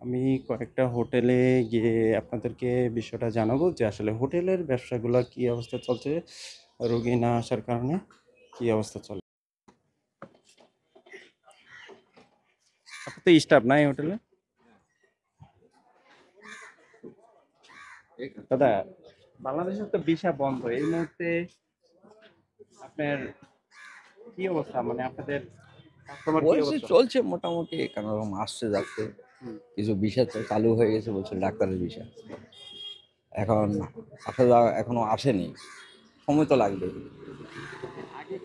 আমি কয়েকটা হোটেলে গিয়ে আপনাদেরকে বিষয়টা জানাবো যে আসলে হোটেলের ব্যবসাগুলা কি অবস্থা চলছে, রোগী না আসার কারণে কি অবস্থা চলে। আপনার তো স্টাফ নাই হোটেলে। দাদা, বাংলাদেশের তো ভিসা বন্ধ এই মুহূর্তে। আপনার কি অবস্থা, মানে আপনাদের কাস্টমার কি বলছে অবস্থা? চলছে মোটামুটি, কোনোরকম আসছে যাচ্ছে। হুম। কিছু বিষয় তো চালু হয়ে গেছে, বলছে ডাক্তারের বিষয়। এখন আসা যাওয়া এখনো আসেনি, সময় তো লাগবে। আগে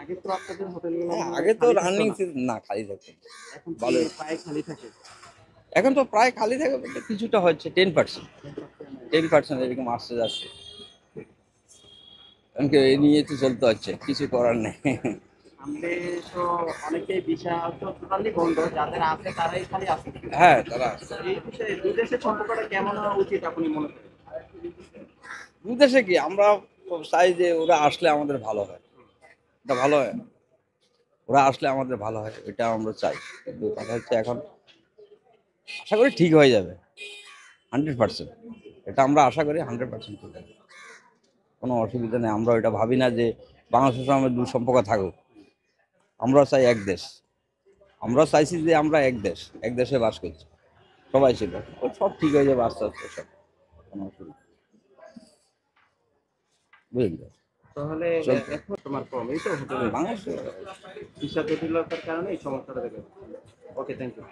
আগে তো আপনাদের হোটেলগুলো হ্যাঁ, মনে হয় আগে তো খালি থাকতো রানিং না, না, খালি থাকতো না। এখন কি ভালো, প্রায় খালি থাকে? এখন তো প্রায় খালি থাকে বলতে কিছুটা হচ্ছে 10%, 10% এরকম আসছে যাচ্ছে। কারণ কি এই নিয়ে তো চলতে হচ্ছে, কিছু করার নেই। সামনে তো অনেকেই ভিসা তো টোটালি বন্ধ, যাদের আছে তারাই খালি আছে। হ্যাঁ, তারা তো এই বিষয়ে দুই দেশের সম্পর্কটা কেমন হওয়া উচিত আপনি মনে করেন? বিদেশে কি আমরা চাই যে ওরা আসলে আমাদের ভালো হয়, এটা ভালো হয়, ওরা আসলে আমাদের ভালো হয়, এটা আমরা চাই। কিন্তু কথা হচ্ছে এখন আশা করি ঠিক হয়ে যাবে 100%। এটা আমরা আশা করি 100% ঠিক হবে, কোনো অসুবিধা নেই। আমরা এটা ভাবি না যে বাংলাদেশের সঙ্গে দুঃসম্পর্ক থাকুক। আমরা চাই এক দেশ, আমরা চাইছি যে আমরা এক দেশ, এক দেশে বাস করছি, সবাই ছিল। ও সব ঠিক হয়ে যাবে আস্তে আস্তে, সব কোনো অসুবিধা নেই। বুঝলি তাহলে চলতে এখন তোমার কম এই তো হোটেলে বাংলাদেশে ভিসা জটিলতার কারণে এই সমস্যাটা দেখে। ওকে, থ্যাংক ইউ।